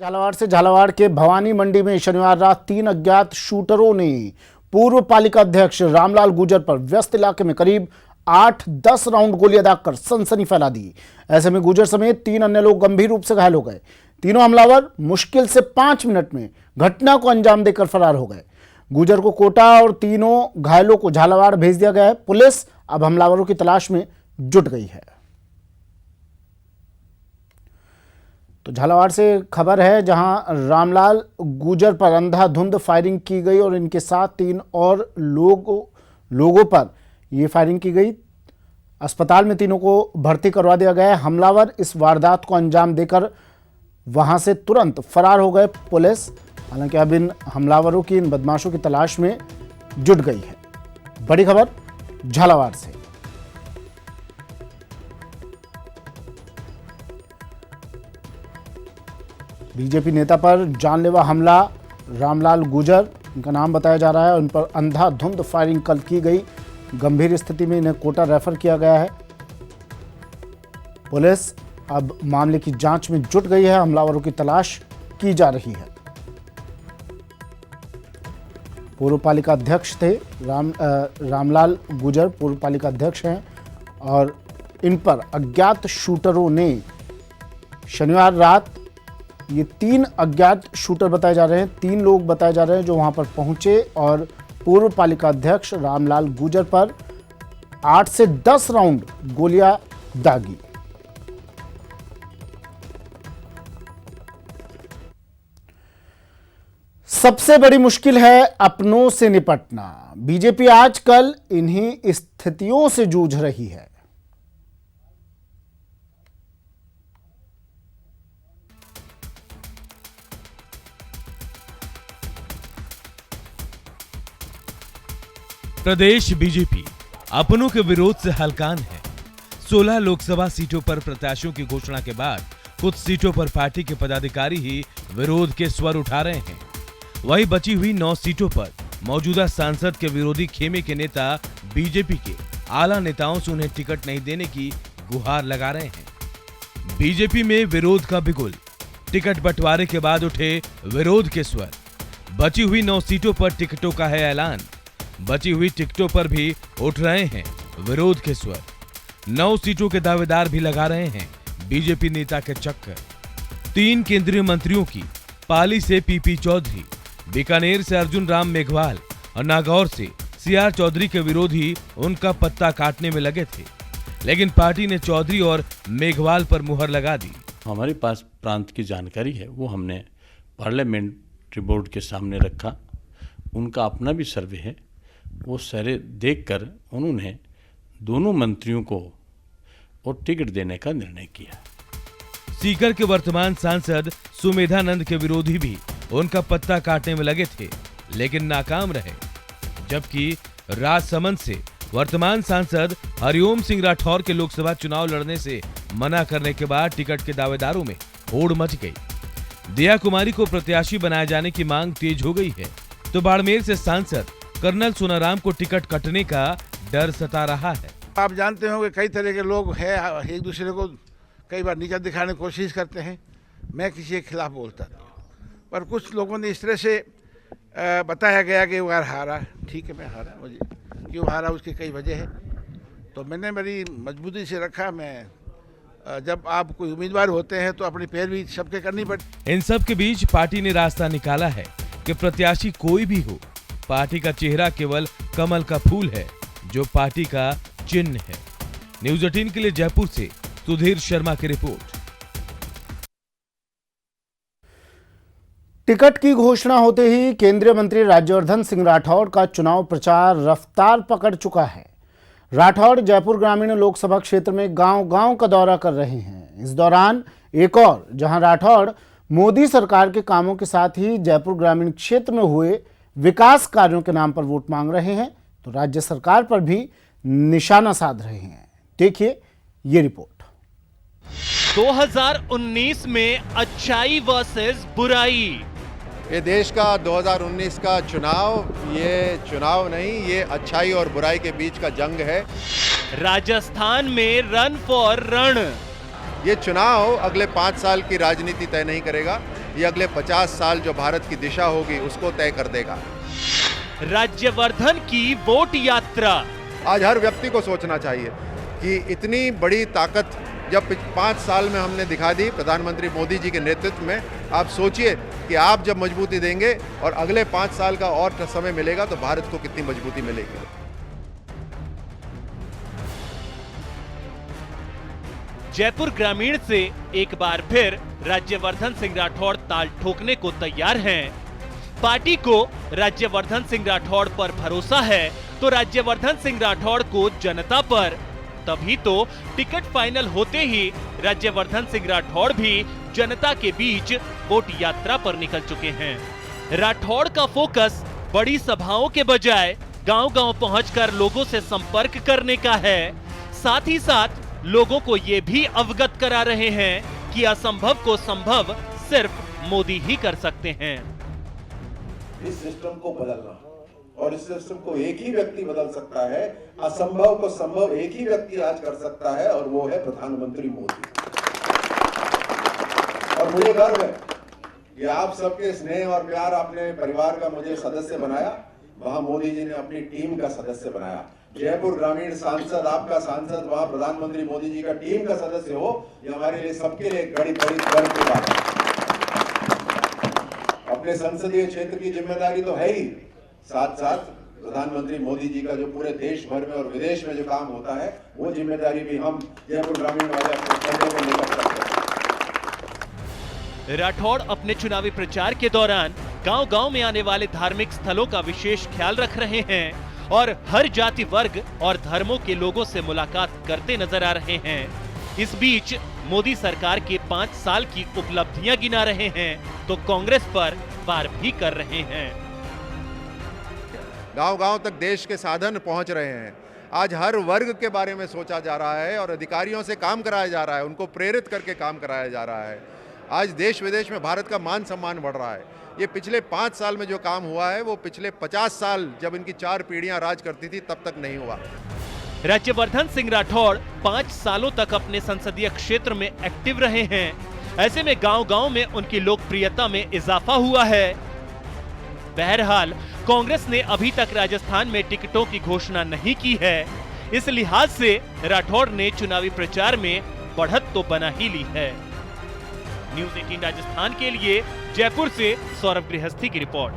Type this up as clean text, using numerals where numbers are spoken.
झालावाड़ से झालावाड़ के भवानी मंडी में शनिवार रात 3 अज्ञात शूटरों ने पूर्व पालिका अध्यक्ष रामलाल गुर्जर पर व्यस्त इलाके में करीब 8-10 राउंड गोलियां दागकर सनसनी फैला दी। ऐसे में गुर्जर समेत 3 अन्य लोग गंभीर रूप से घायल हो गए। तीनों हमलावर मुश्किल से 5 मिनट में घटना को अंजाम देकर फरार हो गए। गुर्जर को कोटा और तीनों घायलों को झालावाड़ भेज दिया गया है। पुलिस अब हमलावरों की तलाश में जुट गई है। तो झालावाड़ से खबर है, जहां रामलाल गुर्जर पर अंधाधुंध फायरिंग की गई और इनके साथ 3 और लोगों पर यह फायरिंग की गई। अस्पताल में तीनों को भर्ती करवा दिया गया है। हमलावर इस वारदात को अंजाम देकर वहां से तुरंत फरार हो गए। पुलिस हालांकि अब इन हमलावरों की, इन बदमाशों की तलाश में जुट गई है। बड़ी खबर झालावाड़ से। बीजेपी नेता पर जानलेवा हमला, रामलाल गुर्जर इनका नाम बताया जा रहा है। उन पर अंधाधुंध फायरिंग कल की गई। गंभीर स्थिति में इन्हें कोटा रेफर किया गया है। पुलिस अब मामले की जांच में जुट गई है। हमलावरों की तलाश की जा रही है। पूर्व पालिका अध्यक्ष थे रामलाल गुर्जर, पूर्व पालिका अध्यक्ष हैं और इन पर अज्ञात शूटरों ने शनिवार रात, ये 3 अज्ञात शूटर बताए जा रहे हैं, 3 लोग बताए जा रहे हैं जो वहां पर पहुंचे और पूर्व पालिका अध्यक्ष रामलाल गुर्जर पर 8 से 10 राउंड गोलियां दागी। सबसे बड़ी मुश्किल है अपनों से निपटना। बीजेपी आजकल इन्हीं स्थितियों से जूझ रही है। प्रदेश बीजेपी अपनों के विरोध से हलकान है। 16 लोकसभा सीटों पर प्रत्याशियों की घोषणा के बाद कुछ सीटों पर पार्टी के पदाधिकारी ही विरोध के स्वर उठा रहे हैं। वहीं बची हुई 9 सीटों पर मौजूदा सांसद के विरोधी खेमे के नेता बीजेपी के आला नेताओं से उन्हें टिकट नहीं देने की गुहार लगा रहे हैं। बीजेपी में विरोध का बिगुल, टिकट बंटवारे के बाद उठे विरोध के स्वर। बची हुई 9 सीटों पर टिकटों का है ऐलान। बची हुई टिकटों पर भी उठ रहे हैं विरोध के स्वर। 9 सीटों के दावेदार भी लगा रहे हैं बीजेपी नेता के चक्कर। 3 केंद्रीय मंत्रियों की पाली से पीपी चौधरी, बीकानेर से अर्जुन राम मेघवाल और नागौर से सीआर चौधरी के विरोधी उनका पत्ता काटने में लगे थे, लेकिन पार्टी ने चौधरी और मेघवाल पर मुहर लगा दी। हमारे पास प्रांत की जानकारी है, वो हमने पार्लियामेंट्री बोर्ड के सामने रखा। उनका अपना भी सर्वे है। वो सर्वे देखकर उन्होंने दोनों मंत्रियों को और टिकट देने का निर्णय किया। सीकर के वर्तमान सांसद सुमेधानंद के विरोधी भी उनका पत्ता काटने में लगे थे, लेकिन नाकाम रहे। जबकि राजसमंद से वर्तमान सांसद हरिओम सिंह राठौर के लोकसभा चुनाव लड़ने से मना करने के बाद टिकट के दावेदारों में होड़ मच गई। दिया कुमारी को प्रत्याशी बनाए जाने की मांग तेज हो गई है, तो बाड़मेर से सांसद कर्नल सोनाराम को टिकट कटने का डर सता रहा है। आप जानते होंगे कई तरह के लोग हैं, एक दूसरे को कई बार नीचा दिखाने की कोशिश करते हैं। मैं किसी के खिलाफ बोलता नहीं, पर कुछ लोगों ने इस तरह से बताया गया कि वो यार हारा। ठीक है, मैं हारा, मुझे क्यों हारा उसकी कई वजह है, तो मैंने बड़ी मजबूती से रखा। मैं जब आप कोई उम्मीदवार होते हैं तो अपनी पैरवी सबके करनी पड़ती। इन सब के बीच पार्टी ने रास्ता निकाला है कि प्रत्याशी कोई भी हो, पार्टी का चेहरा केवल कमल का फूल है जो पार्टी का चिन्ह है। न्यूज़ 18 के लिए जयपुर से सुधीर शर्मा की रिपोर्ट। टिकट की घोषणा होते ही केंद्रीय मंत्री राज्यवर्धन सिंह राठौड़ का चुनाव प्रचार रफ्तार पकड़ चुका है। राठौड़ जयपुर ग्रामीण लोकसभा क्षेत्र में गांव-गांव का दौरा कर रहे हैं। इस दौरान एक और, जहां राठौड़ मोदी सरकार के कामों के साथ ही जयपुर ग्रामीण क्षेत्र में हुए विकास कार्यों के नाम पर वोट मांग रहे हैं, तो राज्य सरकार पर भी निशाना साध रहे हैं। देखिए ये रिपोर्ट। 2019 में अच्छाई वर्सेस बुराई। ये देश का 2019 का चुनाव, ये चुनाव नहीं, ये अच्छाई और बुराई के बीच का जंग है। राजस्थान में रन फॉर रण। ये चुनाव अगले 5 साल की राजनीति तय नहीं करेगा, ये अगले 50 साल जो भारत की दिशा होगी उसको तय कर देगा। राज्यवर्धन की वोट यात्रा। आज हर व्यक्ति को सोचना चाहिए कि इतनी बड़ी ताकत जब 5 साल में हमने दिखा दी प्रधानमंत्री मोदी जी के नेतृत्व में, आप सोचिए कि आप जब मजबूती देंगे और अगले 5 साल का और समय मिलेगा तो भारत को कितनी मजबूती मिलेगी। जयपुर ग्रामीण से एक बार फिर राज्यवर्धन सिंह राठौड़ ताल ठोकने को तैयार हैं। पार्टी को राज्यवर्धन सिंह राठौड़ पर भरोसा है तो राज्यवर्धन सिंह राठौड़ को जनता पर। तभी तो टिकट फाइनल होते ही राज्यवर्धन सिंह राठौड़ भी जनता के बीच वोट यात्रा पर निकल चुके हैं। राठौड़ का फोकस बड़ी सभाओं के बजाय गांव-गांव पहुंचकर लोगों से संपर्क करने का है। साथ ही साथ लोगों को ये भी अवगत करा रहे हैं कि असंभव को संभव सिर्फ मोदी ही कर सकते हैं। इस सिस्टम को बदलना, और इस सिस्टम को एक ही व्यक्ति बदल सकता है। असंभव को संभव एक ही व्यक्ति आज कर सकता है और वो है प्रधानमंत्री मोदी। और मुझे गर्व है कि आप सबके स्नेह और प्यार, आपने परिवार का मुझे सदस्य बनाया, वहां मोदी जी ने अपनी टीम का सदस्य बनाया। जयपुर ग्रामीण सांसद, आपका सांसद वहां प्रधानमंत्री मोदी जी का टीम का सदस्य हो, ये हमारे लिए सबके लिए बड़ी गर्व की बात है। अपने संसदीय क्षेत्र की जिम्मेदारी तो है ही, साथ साथ प्रधानमंत्री मोदी जी का जो पूरे देश भर में और विदेश में जो काम होता है वो जिम्मेदारी भी हम जयपुर ग्रामीण वाले अपने कंधे पर लेकर करते हैं। राठौड़ अपने चुनावी प्रचार के दौरान गांव-गांव में आने वाले धार्मिक स्थलों का विशेष ख्याल रख रहे हैं और हर जाति वर्ग और धर्मों के लोगों से मुलाकात करते नजर आ रहे हैं। इस बीच मोदी सरकार के 5 साल की उपलब्धियां गिना रहे हैं तो कांग्रेस पर वार भी कर रहे हैं। गांव-गांव तक देश के साधन पहुंच रहे हैं। आज हर वर्ग के बारे में सोचा जा रहा है और अधिकारियों से काम कराया जा रहा है, उनको प्रेरित करके काम कराया जा रहा है। आज देश विदेश में भारत का मान सम्मान बढ़ रहा है। ये पिछले 5 साल में जो काम हुआ है वो पिछले 50 साल जब इनकी 4 पीढ़ियां राज करती थी तब तक नहीं हुआ। राज्यवर्धन सिंह राठौड़ 5 सालों तक अपने संसदीय क्षेत्र में एक्टिव रहे हैं। ऐसे में गांव-गांव में उनकी लोकप्रियता में इजाफा हुआ है। बहरहाल कांग्रेस ने अभी तक राजस्थान में टिकटों की घोषणा नहीं की है। इस लिहाज से राठौड़ ने चुनावी प्रचार में बढ़त तो बना ही ली है। न्यूज़ 18 राजस्थान के लिए जयपुर से सौरभ गृहस्थी की रिपोर्ट।